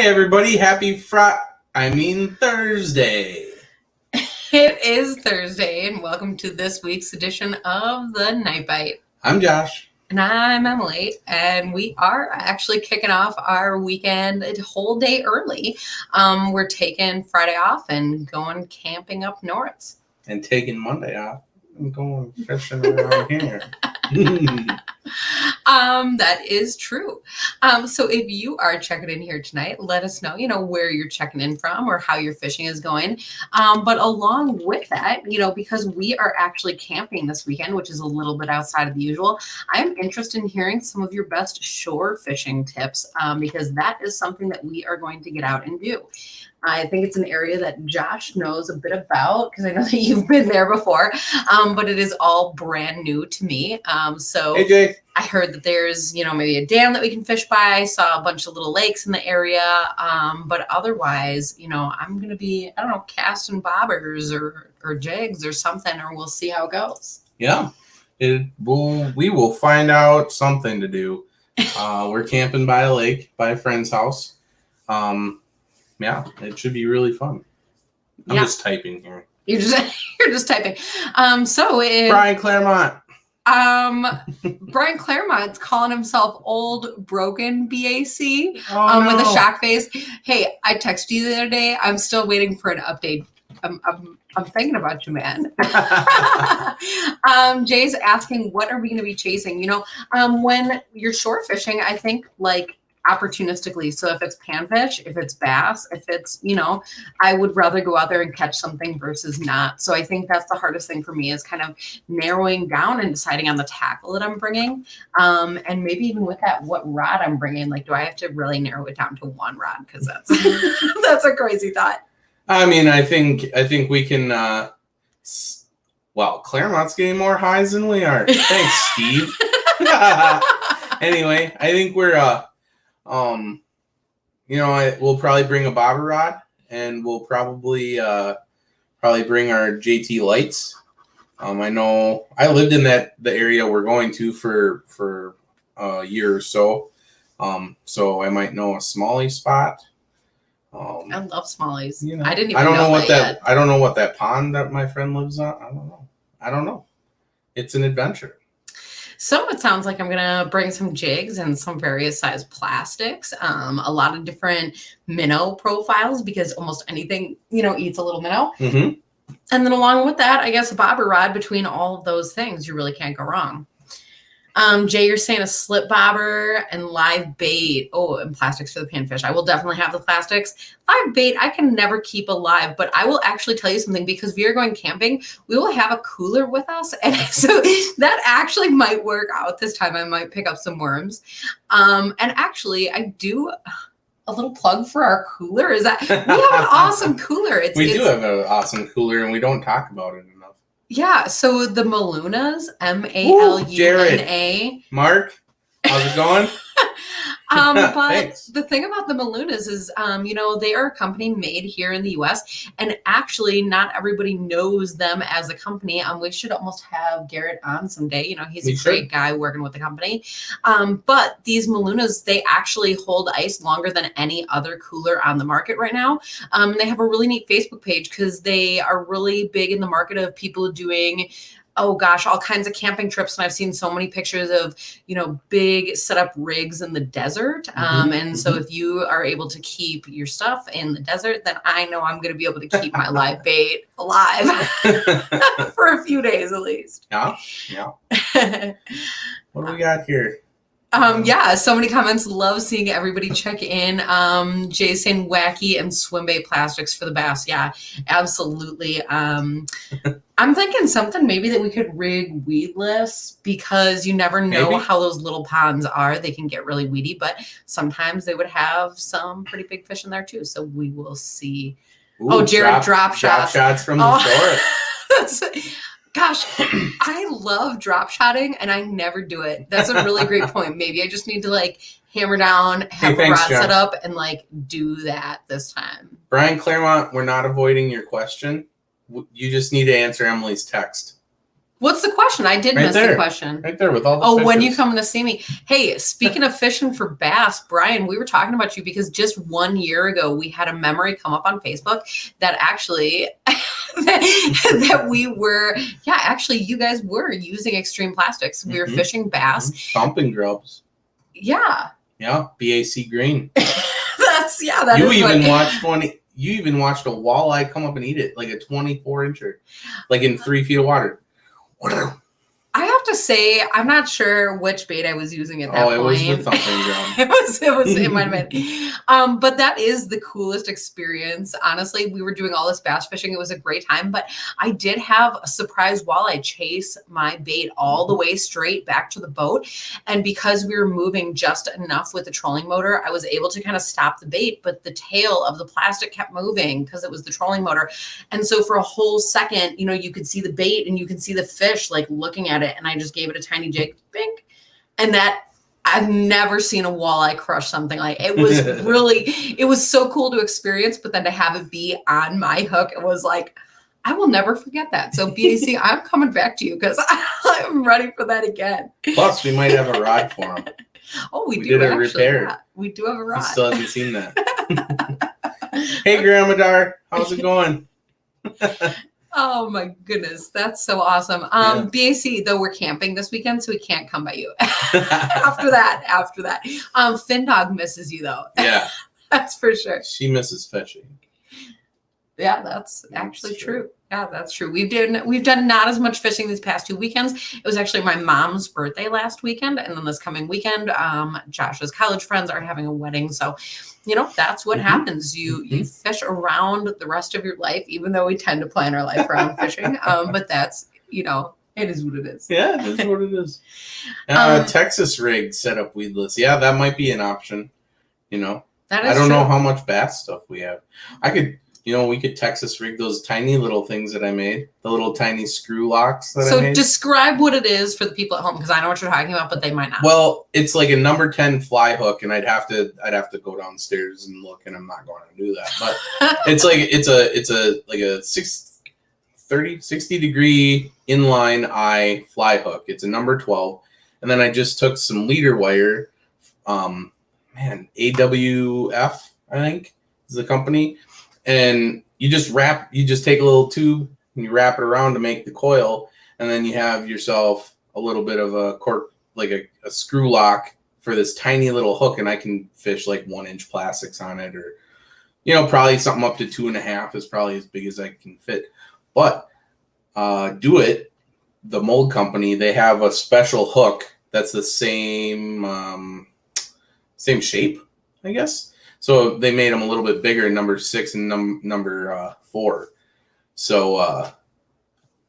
Hey everybody, happy Thursday. It is Thursday, and welcome to this week's edition of the Night Bite. I'm Josh. And I'm Emily, and we are actually kicking off our weekend a whole day early. We're taking Friday off and going camping up north. And taking Monday off and going fishing around here. That is true. So if you are checking in here tonight, let us know, where you're checking in from or how your fishing is going. But along with that, because we are actually camping this weekend, which is a little bit outside of the usual, I'm interested in hearing some of your best shore fishing tips, because that is something that we are going to get out and do. I think it's an area that Josh knows a bit about because I know that you've been there before, but it is all brand new to me. So Hey Jake. I heard that there's, maybe a dam that we can fish by. I saw a bunch of little lakes in the area. But otherwise, I'm going to be, casting bobbers or jigs or something, or we'll see how it goes. Yeah, we will find out something to do. We're camping by a lake, by a friend's house. Yeah, it should be really fun. I'm just typing here. You're just typing. So Brian Claremont. Brian Claremont's calling himself Old Broken BAC No. with a shock face. Hey, I texted you the other day. I'm still waiting for an update. I'm thinking about you, man. Jay's asking, what are we going to be chasing? When you're shore fishing, I think opportunistically. So if it's panfish, if it's bass, if it's, I would rather go out there and catch something versus not. So I think that's the hardest thing for me is kind of narrowing down and deciding on the tackle that I'm bringing. And maybe even with that, what rod I'm bringing. Do I have to really narrow it down to one rod? Because that's that's a crazy thought. I mean, I think we can. Claremont's getting more highs than we are. Thanks, Steve. Anyway, I think we're we'll probably bring a bobber rod, and we'll probably bring our JT lights. I know I lived in the area we're going to for a year or so. So I might know a smallie spot. I love smallies. I didn't even know what that. I don't know what that pond that my friend lives on. I don't know. It's an adventure. So it sounds like I'm going to bring some jigs and some various size plastics, a lot of different minnow profiles because almost anything, eats a little minnow. Mm-hmm. And then along with that, I guess a bobber rod. Between all of those things, you really can't go wrong. Jay, you're saying a slip bobber and live bait. Oh, and plastics for the panfish. I will definitely have the plastics. Live bait, I can never keep alive, but I will actually tell you something because we are going camping. We will have a cooler with us. And so that actually might work out this time. I might pick up some worms. And actually, I do a little plug for our cooler. Is that we have an awesome cooler. We do have an awesome cooler, and we don't talk about it enough. Yeah, so the Malunas, Maluna. Mark, how's it going? But Thanks. the thing about the Malunas is, they are a company made here in the U.S. And actually, not everybody knows them as a company. We should almost have Garrett on someday. He's a great guy working with the company. But these Malunas, they actually hold ice longer than any other cooler on the market right now. They have a really neat Facebook page because they are really big in the market of people doing all kinds of camping trips. And I've seen so many pictures of, big setup rigs in the desert. And so if you are able to keep your stuff in the desert, then I know I'm going to be able to keep my live bait alive for a few days at least. Yeah. What do we got here? So many comments. Love seeing everybody check in. Jay saying wacky and swim bait plastics for the bass. Yeah, absolutely. I'm thinking something maybe that we could rig weedless because you never know how those little ponds are. They can get really weedy, but sometimes they would have some pretty big fish in there too. So we will see. Ooh, Jared, drop shots. Drop shots from the shore. Gosh, I love drop shotting and I never do it. That's a really great point. Maybe I just need to hammer down, have a rod set up and do that this time. Brian Claremont, we're not avoiding your question. You just need to answer Emily's text. What's the question? I did Right miss there. the question. Right there with all the when fishes. you coming to see me? Hey, speaking of fishing for bass, Brian, we were talking about you because just 1 year ago we had a memory come up on Facebook that actually that we were, actually you guys were using extreme plastics. We were fishing bass. Thumping grubs. Yeah. Yeah, BAC green. That you is even what... watched you even watched a walleye come up and eat it, like a 24-incher, like in 3 feet of water. I have to say, I'm not sure which bait I was using at that point. It was the thumping ground. it might have been. But that is the coolest experience. Honestly, we were doing all this bass fishing. It was a great time, but I did have a surprise walleye chase my bait all the way straight back to the boat. And because we were moving just enough with the trolling motor, I was able to kind of stop the bait, but the tail of the plastic kept moving because it was the trolling motor. And so for a whole second, you could see the bait and you could see the fish like looking at it. And I just gave it a tiny jig, bink. And that, I've never seen a walleye crush something like it. Was really, it was so cool to experience, but then to have it be on my hook, it was like, I will never forget that. So BAC, I'm coming back to you because I'm ready for that again. Plus, we might have a rod for him. Oh, we do did a actually, repair. yeah. We do have a rod. He still hasn't seen that. Hey, Grandma Dar, how's it going? Oh my goodness, that's so awesome. BAC, though, we're camping this weekend, so we can't come by you. after that. Fin Dog misses you though. Yeah. That's for sure. She misses fishing. Yeah, that's actually true. Yeah, that's true. We've done not as much fishing these past 2 weekends. It was actually my mom's birthday last weekend, and then this coming weekend, Josh's college friends are having a wedding. So, that's what happens. You fish around the rest of your life, even though we tend to plan our life around fishing. But that's, it is what it is. Yeah, it is what it is. Texas rig set up weedless. Yeah, that might be an option. That is I don't know how much bass stuff we have. I could. We could Texas rig those tiny little things that I made, the little tiny screw locks that I made. So describe what it is for the people at home, because I know what you're talking about, but they might not. Well, it's like a number 10 fly hook, and I'd have to go downstairs and look, and I'm not going to do that. But it's a 60 degree inline eye fly hook. It's a number 12, and then I just took some leader wire. AWF, I think is the company. And you just take a little tube and you wrap it around to make the coil. And then you have yourself a little bit of a cork, like a screw lock for this tiny little hook. And I can fish like 1-inch plastics on it, or, probably something up to 2.5 is probably as big as I can fit. But Do It, the mold company, they have a special hook that's the same shape, I guess. So they made them a little bit bigger, number 6 and number 4. So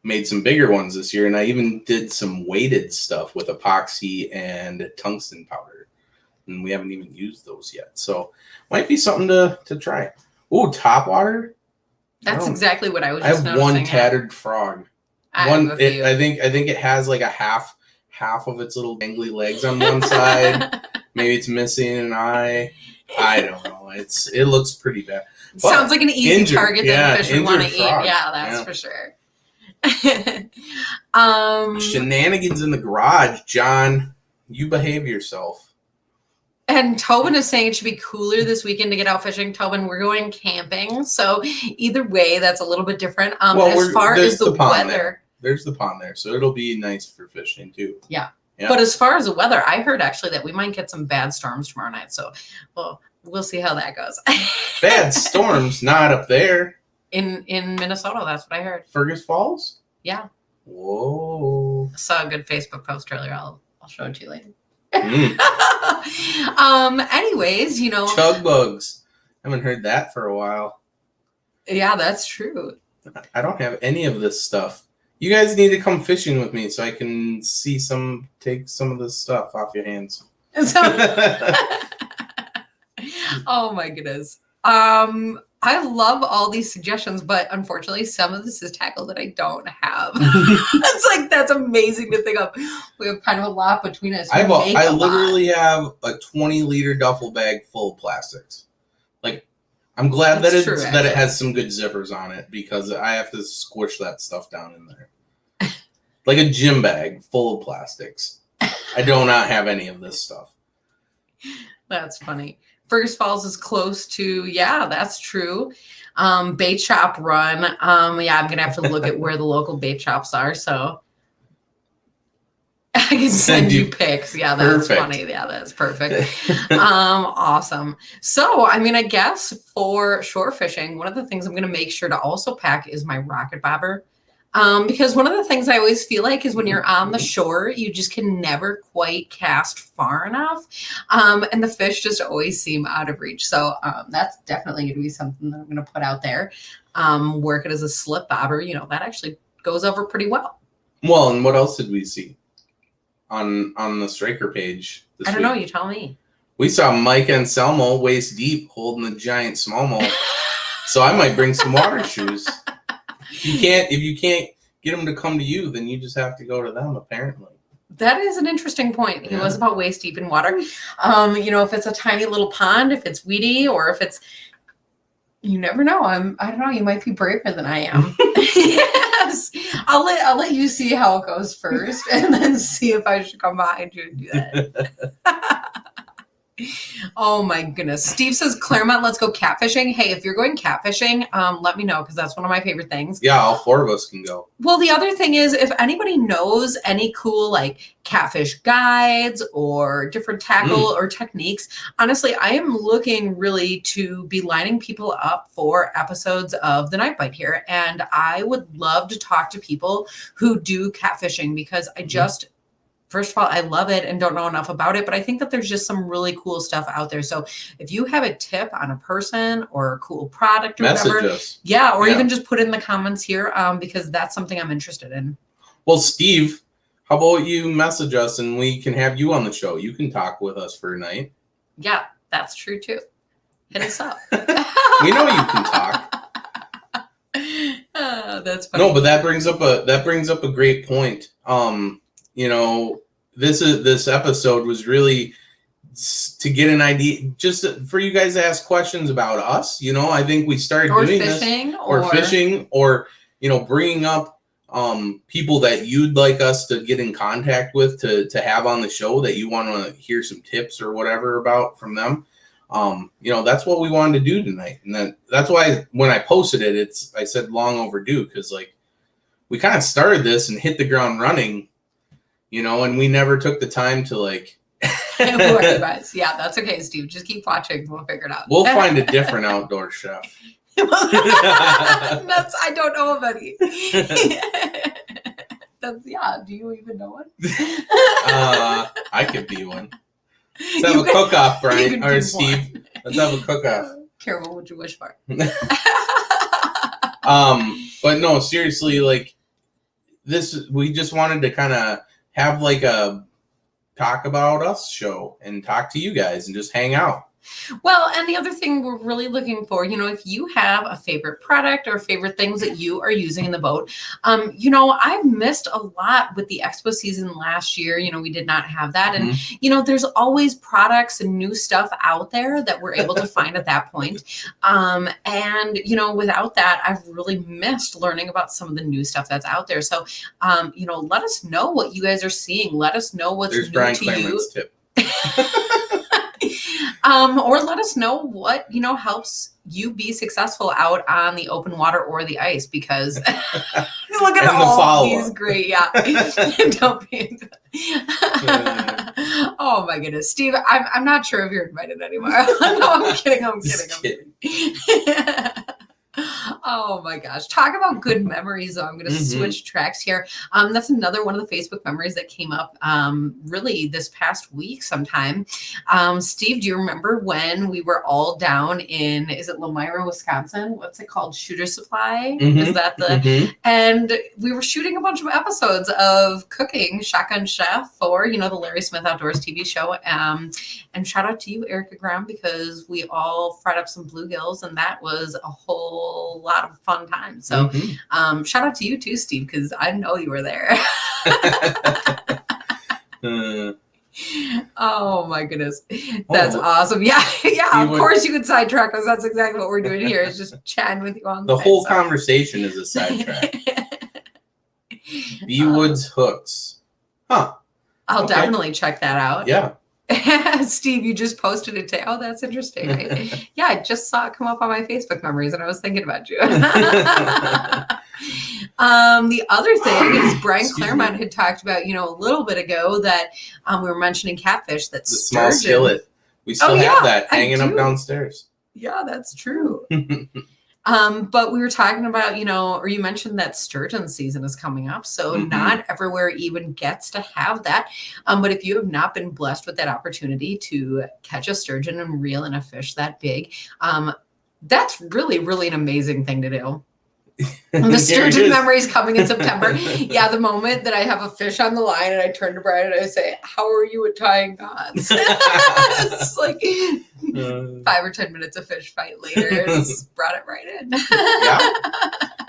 made some bigger ones this year, and I even did some weighted stuff with epoxy and tungsten powder, and we haven't even used those yet. So might be something to try. Oh, top water. That's exactly what I was. I have one tattered frog. I think it has like a half of its little dangly legs on one side. Maybe it's missing an eye. I don't know. It looks pretty bad. Sounds like an easy target that fish would want to eat. Yeah, that's for sure. Shenanigans in the garage, John. You behave yourself. And Tobin is saying it should be cooler this weekend to get out fishing. Tobin, we're going camping, so either way, that's a little bit different. As far as the weather, there's the pond there, so it'll be nice for fishing too. Yeah. But as far as the weather, I heard actually that we might get some bad storms tomorrow night. So, we'll see how that goes. Bad storms, not up there. In Minnesota, that's what I heard. Fergus Falls? Yeah. Whoa. I saw a good Facebook post earlier. I'll show it to you later. Anyways, chug bugs. Haven't heard that for a while. Yeah, that's true. I don't have any of this stuff. You guys need to come fishing with me so I can take some of this stuff off your hands. Oh my goodness. I love all these suggestions, but unfortunately some of this is tackle that I don't have. It's like, that's amazing to think of. We have kind of a lot between us. I literally have a 20-liter duffel bag full of plastics. Like, I'm glad that it has some good zippers on it, because I have to squish that stuff down in there. like a gym bag full of plastics. I do not have any of this stuff. That's funny. Fergus Falls is close to, yeah, that's true. Bait shop run. Yeah, I'm gonna have to look at where the local bait shops are. So I can send you pics. Yeah, that's perfect. Funny. Yeah, that's perfect. Awesome. So, I mean, I guess for shore fishing, one of the things I'm going to make sure to also pack is my rocket bobber. Because one of the things I always feel like is when you're on the shore, you just can never quite cast far enough. And the fish just always seem out of reach. So that's definitely going to be something that I'm going to put out there. Work it as a slip bobber. You know, that actually goes over pretty well. Well, and what else did we see on the Striker page this I don't week? know. You tell me. We saw Mike Anselmo waist deep holding the giant smallmouth. So I might bring some water shoes. If you can't get them to come to you, then you just have to go to them, apparently. That is an interesting point. He was about waist deep in water. You know, if it's a tiny little pond, if it's weedy, or if it's, you never know. I don't know. You might be braver than I am. Yes. I'll let you see how it goes first, and then see if I should come behind you and do that. Oh my goodness. Steve says, Claremont, let's go catfishing. Hey, if you're going catfishing, let me know, because that's one of my favorite things. Yeah, all four of us can go. Well, the other thing is, if anybody knows any cool like catfish guides or different tackle or techniques, honestly, I am looking really to be lining people up for episodes of the Night Bite here. And I would love to talk to people who do catfishing, because I just, first of all, I love it and don't know enough about it, but I think that there's just some really cool stuff out there. So if you have a tip on a person or a cool product or whatever, us. Even just put it in the comments here, because that's something I'm interested in. Well, Steve, how about you message us and we can have you on the show? You can talk with us for a night. Yeah, that's true too. Hit us up. We know you can talk. That's funny. No, but that brings up a great point. You know, this episode was really to get an idea, just for you guys to ask questions about us. You know, I think we started doing fishing, this, or fishing, or, you know, bringing up people that you'd like us to get in contact with to have on the show, that you want to hear some tips or whatever about from them. You know, that's what we wanted to do tonight, and that's why when I posted it, I said long overdue, because like we kind of started this and hit the ground running. You know, and we never took the time to like. Yeah, that's okay, Steve. Just keep watching. We'll figure it out. We'll find a different outdoor chef. I don't know of any. Do you even know one? I could be one. Let's have a cook-off, Brian or Steve. One. Let's have a cook-off. Careful what you wish for. But no, seriously, like we just wanted to kind of have like a talk about us show and talk to you guys and just hang out. Well, and the other thing we're really looking for, you know, if you have a favorite product or favorite things that you are using in the boat, you know, I've missed a lot with the expo season last year. You know, we did not have that. And, you know, there's always products and new stuff out there that we're able to find at that point. And, you know, without that, I've really missed learning about some of the new stuff that's out there. So, you know, let us know what you guys are seeing. Let us know what's new Brian to Claremont's you. Tip. Or let us know what, you know, helps you be successful out on the open water or the ice, because look at all these great, don't be. Oh my goodness, Steve, I'm not sure if you're invited anymore. No, I'm kidding. Oh my gosh. Talk about good memories. I'm going to switch tracks here. That's another one of the Facebook memories that came up really this past week sometime. Steve, do you remember when we were all down in, is it Lamira, Wisconsin? What's it called? Shooter Supply? Is that the, and we were shooting a bunch of episodes of cooking Shotgun Chef for, you know, the Larry Smith Outdoors TV show. And shout out to you, Erica Graham, because we all fried up some bluegills, and that was a whole lot of fun time. So shout out to you too, Steve, because I know you were there. Oh my goodness. That's awesome. Yeah, of course you could sidetrack us. That's exactly what we're doing here, is just chatting with you on the whole conversation is a sidetrack. B Woods hooks. Huh. I'll definitely check that out. Yeah. Steve, you just posted it today. Oh, that's interesting. Yeah, I just saw it come up on my Facebook memories and I was thinking about you. The other thing is Brian Claremont had talked about, a little bit ago that we were mentioning catfish. That's the small skillet. We still have that hanging up downstairs. Yeah, that's true. But we were talking about, or you mentioned that sturgeon season is coming up. So not everywhere even gets to have that. But if you have not been blessed with that opportunity to catch a sturgeon and reel in a fish that big, that's really, really an amazing thing to do. And the sturgeon memory is coming in September. Yeah, the moment that I have a fish on the line and I turn to Brian and I say, "How are you at tying knots?" It's like 5 or 10 minutes of fish fight later. It's brought it right in. Yeah.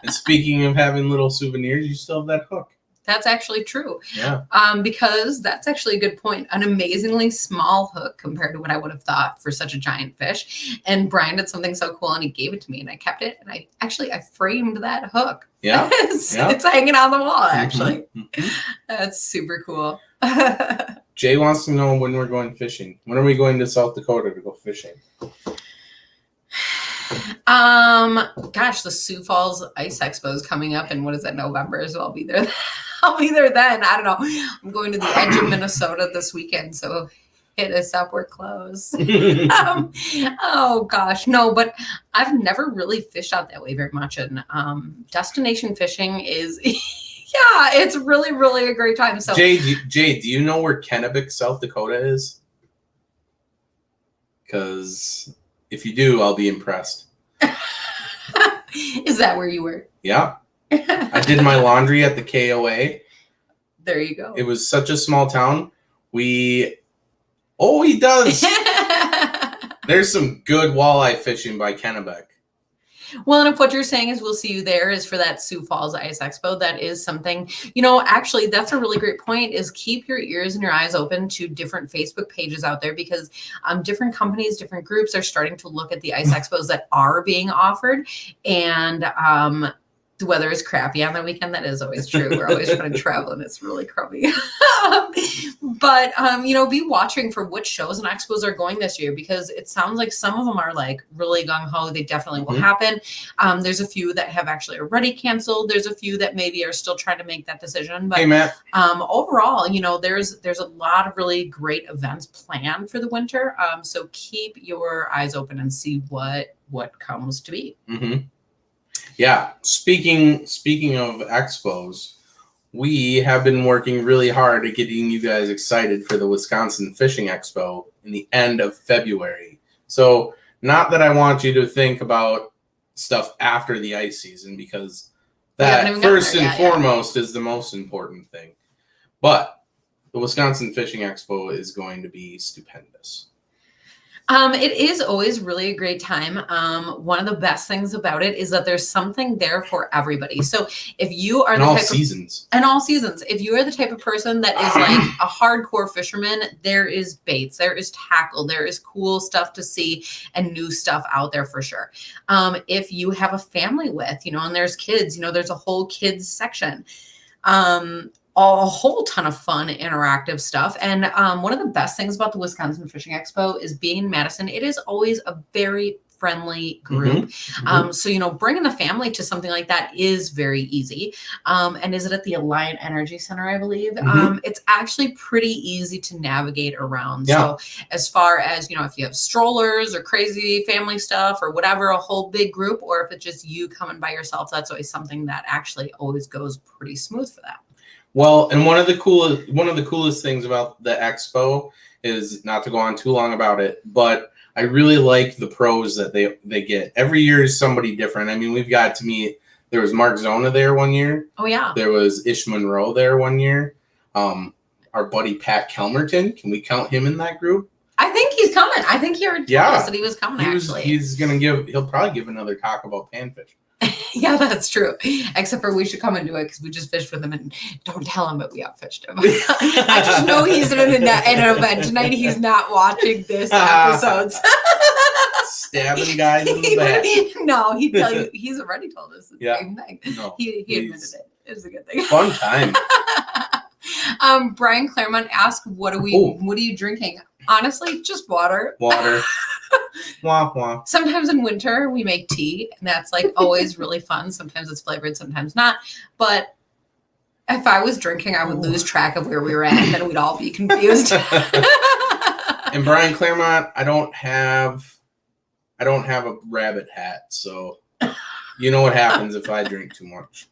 And speaking of having little souvenirs, you still have that hook. That's actually true. Yeah. Because that's actually a good point. An amazingly small hook compared to what I would have thought for such a giant fish. And Brian did something so cool and he gave it to me and I kept it. And I framed that hook. Yeah. It's hanging on the wall, actually. That's super cool. Jay wants to know when we're going fishing. When are we going to South Dakota to go fishing? Gosh, the Sioux Falls Ice Expo is coming up in November, so I'll be there. I'll be there then. I don't know. I'm going to the edge of Minnesota this weekend, so hit us up. We're close. Oh gosh, no, but I've never really fished out that way very much, and destination fishing is, yeah, it's really, really a great time. So, Jay, do you know where Kennebec, South Dakota is? Because if you do, I'll be impressed. Is that where you were? Yeah. I did my laundry at the KOA. There you go. It was such a small town. He does. There's some good walleye fishing by Kennebec. Well, and if what you're saying is we'll see you there is for that Sioux Falls Ice Expo, that is something, actually that's a really great point, is keep your ears and your eyes open to different Facebook pages out there, because different companies, different groups are starting to look at the ice expos that are being offered. And the weather is crappy on the weekend. That is always true. We're always trying to travel and it's really crummy. But, be watching for which shows and expos are going this year, because it sounds like some of them are like really gung-ho. They definitely will happen. There's a few that have actually already canceled. There's a few that maybe are still trying to make that decision. But hey, Matt. Overall, there's a lot of really great events planned for the winter. So keep your eyes open and see what comes to be. Mm-hmm. Yeah. Speaking of expos, we have been working really hard at getting you guys excited for the Wisconsin Fishing Expo in the end of February. So not that I want you to think about stuff after the ice season, because that first and foremost is the most important thing. But the Wisconsin Fishing Expo is going to be stupendous. It is always really a great time. One of the best things about it is that there's something there for everybody. So if you are all seasons, if you are the type of person that is like a hardcore fisherman, there is baits, there is tackle, there is cool stuff to see and new stuff out there for sure. If you have a family with, and there's kids, there's a whole kids section. A whole ton of fun interactive stuff. And one of the best things about the Wisconsin Fishing Expo is being in Madison. It is always a very friendly group. So, bringing the family to something like that is very easy. And is it at the Alliant Energy Center, I believe? It's actually pretty easy to navigate around. Yeah. So as far as, if you have strollers or crazy family stuff or whatever, a whole big group, or if it's just you coming by yourself, that's always something that actually always goes pretty smooth for that. Well, and one of the coolest things about the expo is, not to go on too long about it, but I really like the pros that they get. Every year is somebody different. I mean, we've got to meet, there was Mark Zona there one year. Oh, yeah. There was Ish Monroe there one year. Our buddy Pat Kelmerton, can we count him in that group? I think he's coming. I think he already told us that he was coming, actually. He'll probably give another talk about panfish. Yeah, that's true. Except for we should come and do it because we just fished with him, and don't tell him that we outfished him. I just know he's in an event tonight. He's not watching this episode. Stabbing guys in the back. No, he'd tell you. He's already told us the same thing. No, he admitted it. It is a good thing. Fun time. Brian Claremont asked, what are you drinking? Honestly, just water. Water. Wah, wah. Sometimes in winter we make tea, and that's like always really fun. Sometimes it's flavored, sometimes not. But if I was drinking, I would lose track of where we were at, and then we'd all be confused. And Brian Claremont, I don't have a rabbit hat, so you know what happens if I drink too much.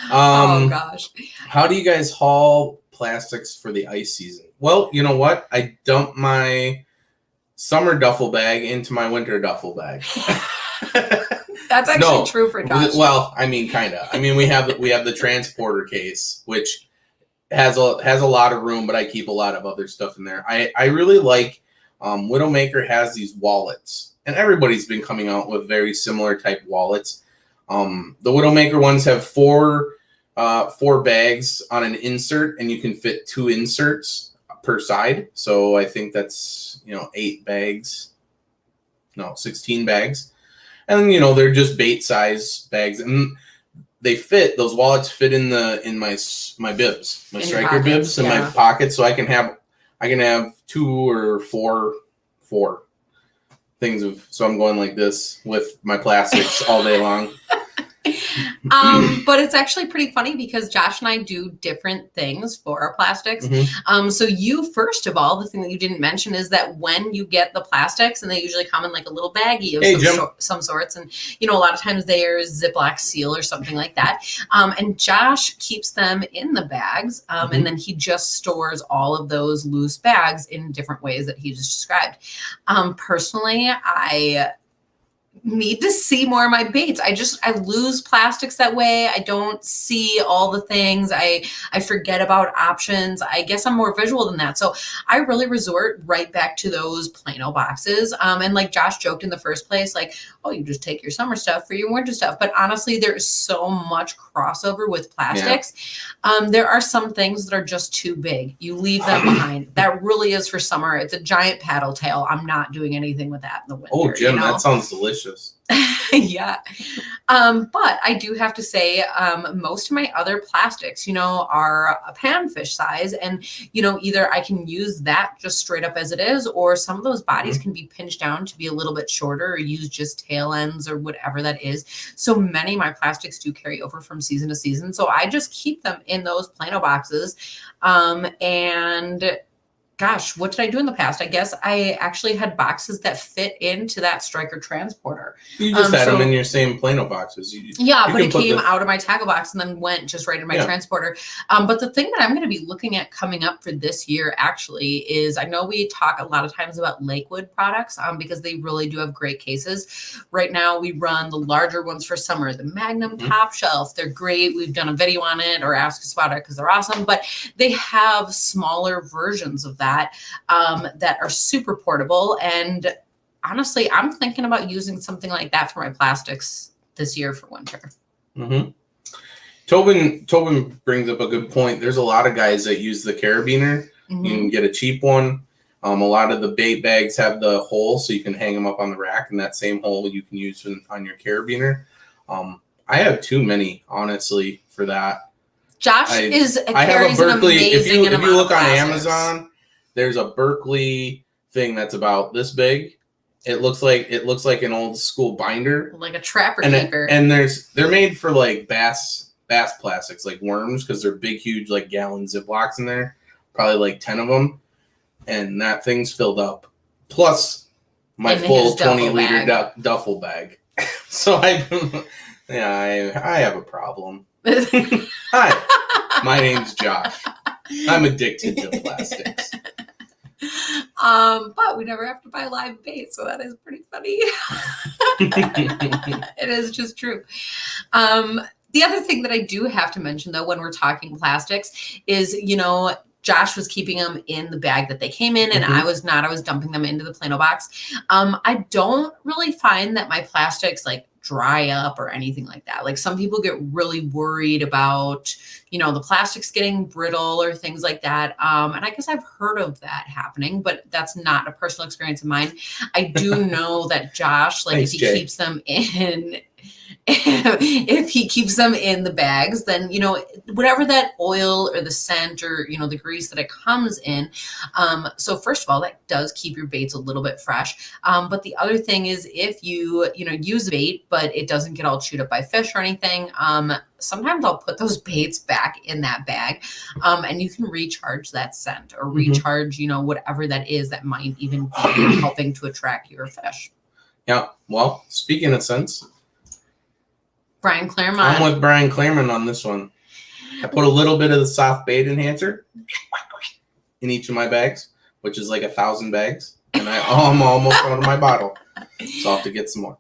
Oh gosh. How do you guys haul plastics for the ice season? Well, you know what? I dump my summer duffel bag into my winter duffel bag. That's actually true for Josh. Well, I mean, kind of. I mean, we have the transporter case, which has a lot of room, but I keep a lot of other stuff in there. I really like Widowmaker has these wallets, and everybody's been coming out with very similar type wallets. The Widowmaker ones have four bags on an insert, and you can fit 2 inserts per side. So I think that's 16 bags. And they're just bait size bags, and those wallets fit in my bibs, my striker bibs in my pockets, so I can have 2 or 4 things so I'm going like this with my plastics all day long. But it's actually pretty funny because Josh and I do different things for our plastics. So you, first of all, the thing that you didn't mention is that when you get the plastics, and they usually come in like a little baggie of some sorts, and a lot of times there's Ziploc seal or something like that. And Josh keeps them in the bags, and then he just stores all of those loose bags in different ways that he just described. Personally, I need to see more of my baits. I lose plastics that way. I don't see all the things. I forget about options. I guess I'm more visual than that. So I really resort right back to those Plano boxes. And like Josh joked in the first place, like, oh, you just take your summer stuff for your winter stuff. But honestly, there's so much crossover with plastics. Yeah. There are some things that are just too big. You leave them behind. That really is for summer. It's a giant paddle tail. I'm not doing anything with that in the winter. Oh, Jim, that sounds delicious. Yeah. But I do have to say, most of my other plastics, are a panfish size, and, either I can use that just straight up as it is, or some of those bodies can be pinched down to be a little bit shorter, or use just tail ends or whatever that is. So many of my plastics do carry over from season to season. So I just keep them in those Plano boxes. And gosh, what did I do in the past? I guess I actually had boxes that fit into that striker transporter. You just had them in your same Plano boxes. But it came out of my tackle box and then went just right in my transporter. But the thing that I'm going to be looking at coming up for this year actually is, I know we talk a lot of times about Lakewood products because they really do have great cases. Right now we run the larger ones for summer, the Magnum Top Shelf. They're great. We've done a video on it, or ask us about it because they're awesome. But they have smaller versions of that are super portable. And honestly, I'm thinking about using something like that for my plastics this year for winter. Tobin brings up a good point. There's a lot of guys that use the carabiner. You can get a cheap one. A lot of the bait bags have the hole, so you can hang them up on the rack, and that same hole you can use on your carabiner. I have too many, honestly, for that. Josh carries an amazing if you look on plastics. Amazon, there's a Berkeley thing that's about this big. It looks like an old school binder, like a trapper keeper. And they're made for like bass plastics, like worms, because they're big, huge, like gallon Ziplocs in there. Probably like 10 of them, and that thing's filled up. Plus my full 20-liter duffel bag. So I have a problem. Hi, my name's Josh. I'm addicted to plastics. But we never have to buy live bait, so that is pretty funny. It is just true. The other thing that I do have to mention, though, when we're talking plastics is, Josh was keeping them in the bag that they came in, and I was not. I was dumping them into the Plano box. I don't really find that my plastics dry up or anything like that. Like, some people get really worried about, the plastics getting brittle or things like that. And I guess I've heard of that happening, but that's not a personal experience of mine. I do know that Josh, Thanks, if he Jay. keeps them in if he keeps them in the bags, then, whatever that oil or the scent or, the grease that it comes in. So first of all, that does keep your baits a little bit fresh. But the other thing is if you, use bait, but it doesn't get all chewed up by fish or anything, sometimes I'll put those baits back in that bag, and you can recharge that scent or recharge, whatever that is that might even be helping to attract your fish. Yeah. Well, speaking of scents, Brian Claremont. I'm with Brian Claremont on this one. I put a little bit of the soft bait enhancer in each of my bags, which is like 1,000 bags, and I'm almost out of my bottle, so I'll have to get some more.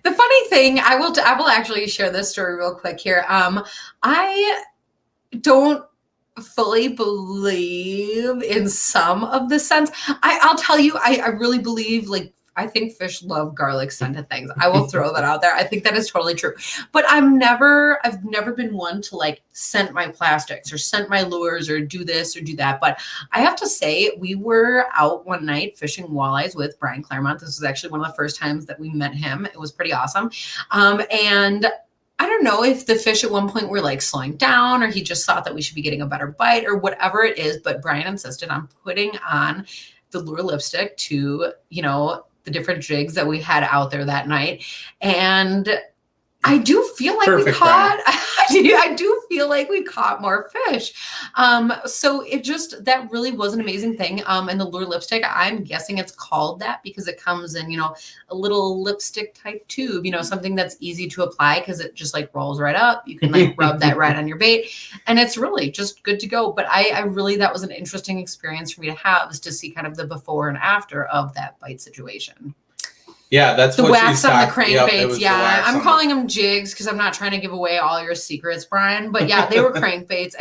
The funny thing, I will actually share this story real quick here. I don't fully believe in some of the scents. I'll tell you, I really believe, like, I think fish love garlic scented things. I will throw that out there. I think that is totally true. But I've never been one to like scent my plastics or scent my lures or do this or do that. But I have to say, we were out one night fishing walleyes with Brian Claremont. This was actually one of the first times that we met him. It was pretty awesome. And I don't know if the fish at one point were like slowing down or he just thought that we should be getting a better bite or whatever it is. But Brian insisted on putting on the lure lipstick to, the different jigs that we had out there that night. And I do feel like I do feel like we caught more fish. So that really was an amazing thing. And the lure lipstick, I'm guessing it's called that because it comes in, a little lipstick type tube, something that's easy to apply because it just like rolls right up. You can like rub that right on your bait and it's really just good to go. But I really, that was an interesting experience for me to have, is to see kind of the before and after of that bite situation. Yeah, that's the what wax on the crankbaits. Yep, yeah, I'm calling them jigs because I'm not trying to give away all your secrets, Brian. But yeah, they were crankbaits,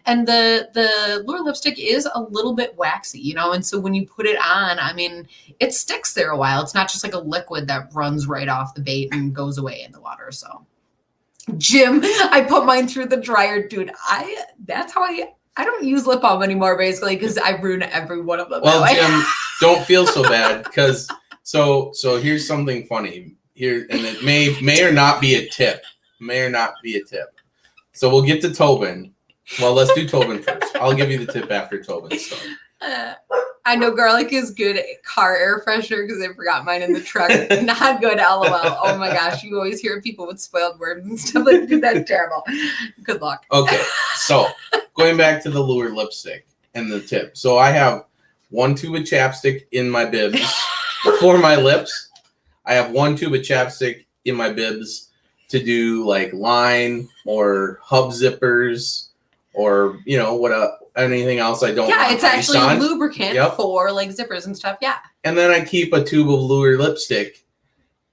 and the lure lipstick is a little bit waxy, and so when you put it on, I mean, it sticks there a while. It's not just like a liquid that runs right off the bait and goes away in the water. So, Jim, I put mine through the dryer, dude. That's how I don't use lip balm anymore, basically, because I ruin every one of them. Well, Jim, don't feel so bad because. So here's something funny here, and it may or not be a tip. So we'll get to Tobin. Well, let's do Tobin first. I'll give you the tip after Tobin's story. I know garlic is good at car air freshener because I forgot mine in the truck. Not good, LOL. Oh my gosh, you always hear people with spoiled words and stuff like that. That's terrible. Good luck. Okay, so going back to the lure lipstick and the tip. So I have 1 tube of chapstick in my bibs. For my lips, I have 1 tube of chapstick in my bibs to do like line or hub zippers or anything else I don't. Yeah, it's actually a lubricant for like zippers and stuff. Yeah. And then I keep a tube of lure lipstick,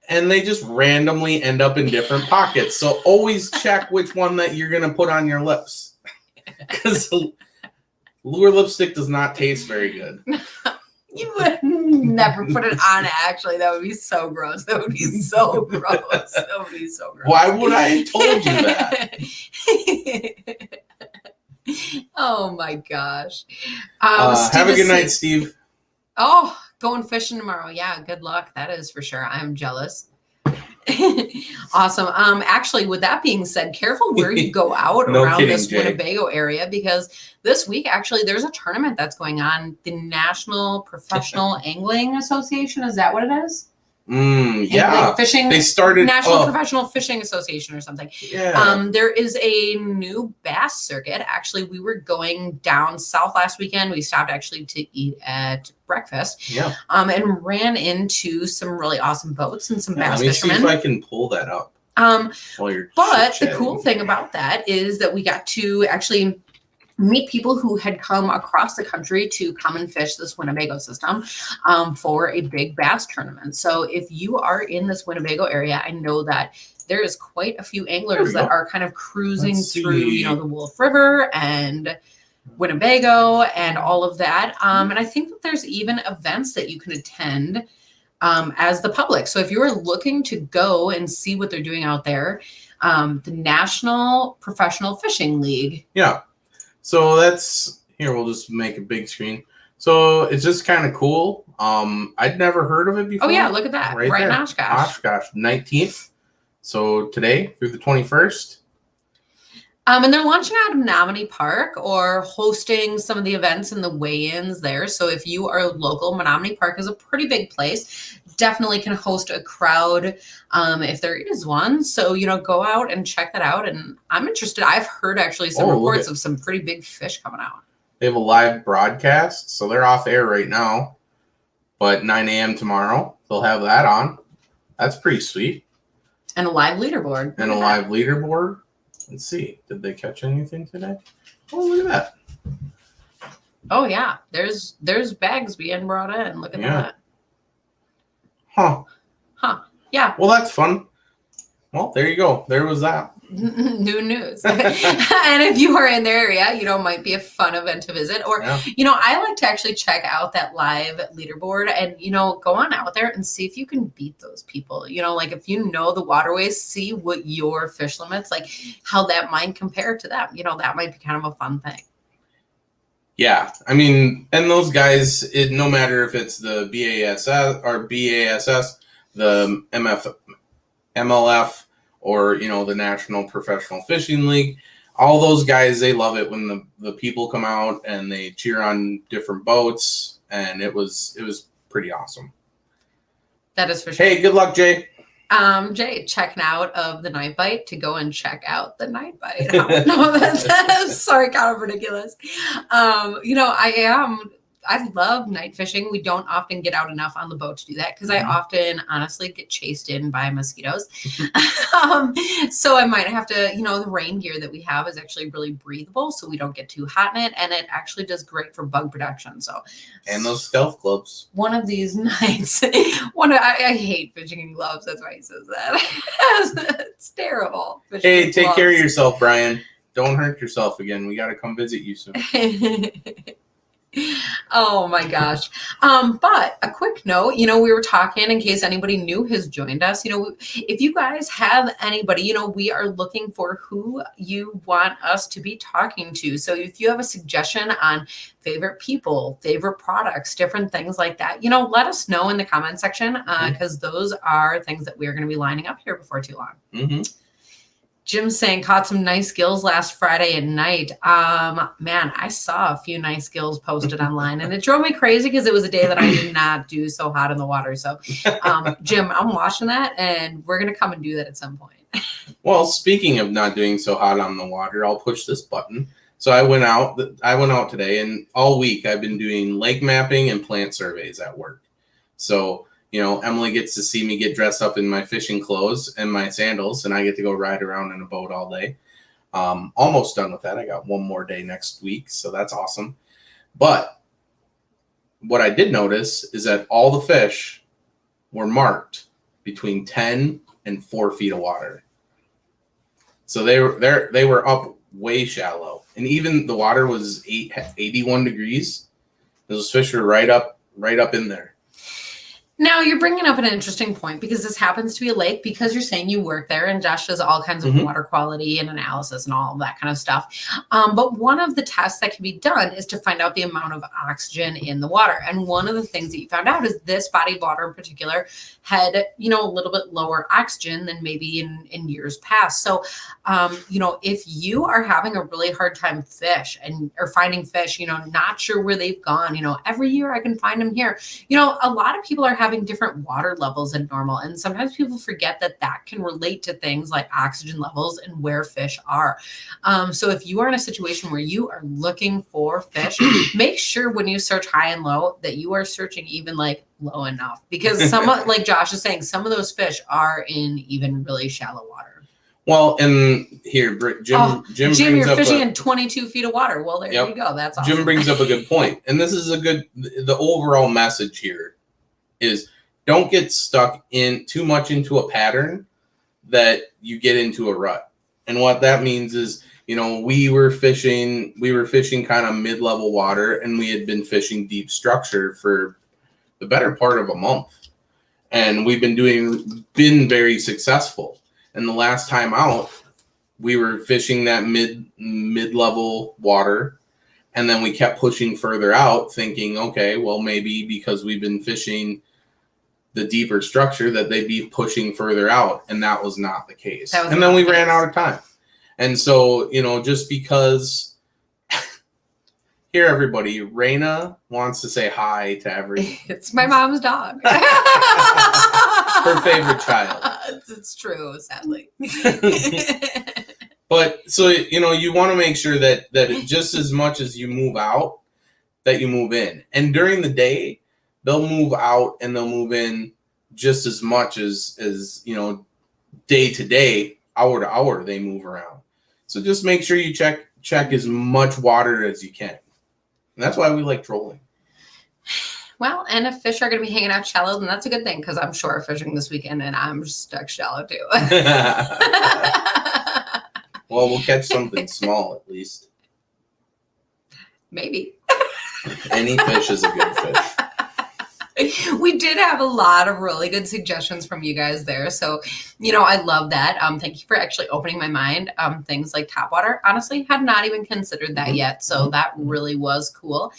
and they just randomly end up in different pockets. So always check which one that you're gonna put on your lips, because lure lipstick does not taste very good. You would never put it on, actually. That would be so gross. That would be so gross. Why would I have told you that? Oh, my gosh. Have a good night, Steve. Oh, going fishing tomorrow. Yeah, good luck. That is for sure. I'm jealous. Awesome. Actually, with that being said, careful where you go out around this Winnebago area, because this week, actually, there's a tournament that's going on. The National Professional Angling Association. Is that what it is? Yeah. Fishing. They started National Professional Fishing Association or something. Yeah. There is a new bass circuit. Actually, we were going down south last weekend. We stopped actually to eat at breakfast. Yeah. And ran into some really awesome boats and some bass fishermen. Let me see if I can pull that up. But the cool thing about that is that we got to actually meet people who had come across the country to come and fish this Winnebago system for a big bass tournament. So if you are in this Winnebago area, I know that there is quite a few anglers that are kind of cruising through, the Wolf River and Winnebago and all of that. And I think that there's even events that you can attend as the public. So if you're looking to go and see what they're doing out there, the National Professional Fishing League. Yeah. So that's here. We'll just make a big screen. So it's just kind of cool. I'd never heard of it before. Oh yeah, look at that! Right in Oshkosh. Oshkosh, 19th. So today through the 21st. And they're launching out of Menominee Park or hosting some of the events and the weigh-ins there. So if you are local, Menominee Park is a pretty big place. Definitely can host a crowd if there is one. So, go out and check that out. And I'm interested. I've heard actually some reports of some pretty big fish coming out. They have a live broadcast. So they're off air right now. But 9 a.m. tomorrow, they'll have that on. That's pretty sweet. And a live leaderboard. Live leaderboard. Let's see. Did they catch anything today? Oh, look at that. Oh, yeah. There's bags being brought in. Look at that. Huh. Yeah. Well, that's fun. Well, there you go. There was that. New news. And if you are in their area, might be a fun event to visit. Or, I like to actually check out that live leaderboard and, go on out there and see if you can beat those people. Like if you know the waterways, see what your fish limits, like how that might compare to them. That might be kind of a fun thing. Yeah. I mean, and those guys, no matter if it's the BASS or BASS, the MLF, or the National Professional Fishing League, all those guys, they love it when the people come out and they cheer on different boats, and it was pretty awesome. That is for sure. Hey, good luck, Jay. Jay, checking out of the Night Bite to go and check out the Night Bite. No, that's sorry, kind of ridiculous. I love night fishing. We don't often get out enough on the boat to do that because I often, honestly, get chased in by mosquitoes. So I might have to, the rain gear that we have is actually really breathable, so we don't get too hot in it, and it actually does great for bug production. And those stealth gloves. One of these nights, I hate fishing in gloves. That's why he says that. It's terrible. Hey, take care of yourself, Brian. Don't hurt yourself again. We got to come visit you soon. Oh my gosh. But a quick note, we were talking in case anybody new has joined us, if you guys have anybody, we are looking for who you want us to be talking to. So if you have a suggestion on favorite people, favorite products, different things like that, let us know in the comment section because those are things that we are going to be lining up here before too long. Mm-hmm. Jim's saying caught some nice gills last Friday at night. Man, I saw a few nice gills posted online, and it drove me crazy because it was a day that I did not do so hot in the water. So, Jim, I'm watching that, and we're gonna come and do that at some point. Well, speaking of not doing so hot on the water, I'll push this button. So I went out today, and all week I've been doing lake mapping and plant surveys at work. So, Emily gets to see me get dressed up in my fishing clothes and my sandals, and I get to go ride around in a boat all day. Almost done with that. I got one more day next week, so that's awesome. But what I did notice is that all the fish were marked between 10 and 4 feet of water. So they were up way shallow, and even the water was 81 degrees. Those fish were right up in there. Now, you're bringing up an interesting point because this happens to be a lake because you're saying you work there, and Josh does all kinds of water quality and analysis and all of that kind of stuff. But one of the tests that can be done is to find out the amount of oxygen in the water. And one of the things that you found out is this body of water in particular had, a little bit lower oxygen than maybe in years past. So, if you are having a really hard time finding fish, not sure where they've gone, every year I can find them here. A lot of people are having different water levels than normal. And sometimes people forget that can relate to things like oxygen levels and where fish are. So if you are in a situation where you are looking for fish, make sure when you search high and low that you are searching even like low enough, because like Josh is saying, some of those fish are in even really shallow water. Well, and here, Jim, you're fishing in 22 feet of water. Well, there you go. That's awesome. Jim brings up a good point. And this is the overall message here is don't get stuck in too much into a pattern that you get into a rut. And what that means is, we were fishing kind of mid-level water, and we had been fishing deep structure for the better part of a month. And we've been very successful. And the last time out, we were fishing that mid-level water. And then we kept pushing further out thinking, okay, well, maybe because we've been fishing the deeper structure, that they'd be pushing further out, and that was not the case. And then not we the ran case. out of time. And so, just because here, everybody, Raina wants to say hi to everyone. It's my mom's dog. Her favorite child. It's true, sadly. But so, you want to make sure that just as much as you move out, that you move in. And during the day, they'll move out and they'll move in just as much as day to day, hour to hour, they move around. So just make sure you check as much water as you can. And that's why we like trolling. Well, and if fish are going to be hanging out shallow, then that's a good thing, because I'm shore fishing this weekend and I'm stuck shallow too. Well, we'll catch something small at least. Maybe. Any fish is a good fish. We did have a lot of really good suggestions from you guys there. So, I love that. Thank you for actually opening my mind. Things like topwater, honestly, had not even considered that yet. So that really was cool.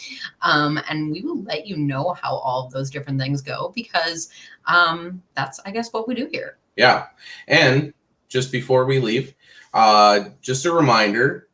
And we will let you know how all of those different things go, because that's, I guess, what we do here. Yeah. And just before we leave, just a reminder,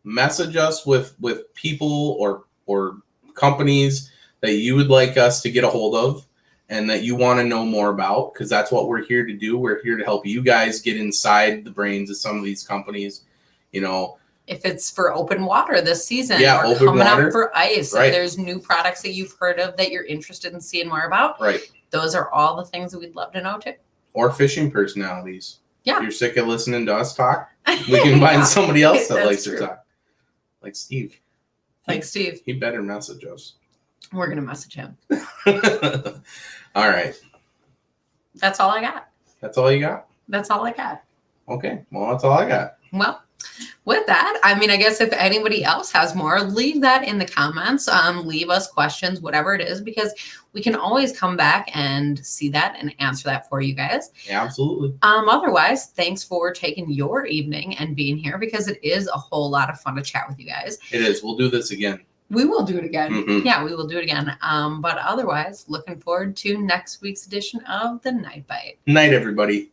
message us with people or companies that you would like us to get a hold of and that you want to know more about, because that's what we're here to do. We're here to help you guys get inside the brains of some of these companies. If it's for open water this season, Yeah, or open coming water. up for ice, Right. if there's new products that you've heard of that you're interested in seeing more about, Right. Those are all the things that we'd love to know too. Or fishing personalities. Yeah. If you're sick of listening to us talk, we can find somebody else that That's likes true. to talk. Like Steve. Like Steve. He better message us. We're going to message him. All right. That's all I got. That's all you got? That's all I got. Okay. Well, that's all I got. Well, with that, I guess if anybody else has more, leave that in the comments. Leave us questions, whatever it is, because we can always come back and see that and answer that for you guys. Yeah, absolutely. Otherwise, thanks for taking your evening and being here, because it is a whole lot of fun to chat with you guys. It is. We'll do this again. We will do it again. Mhm. Yeah, we will do it again. But otherwise, looking forward to next week's edition of the Night Bite. Night, everybody.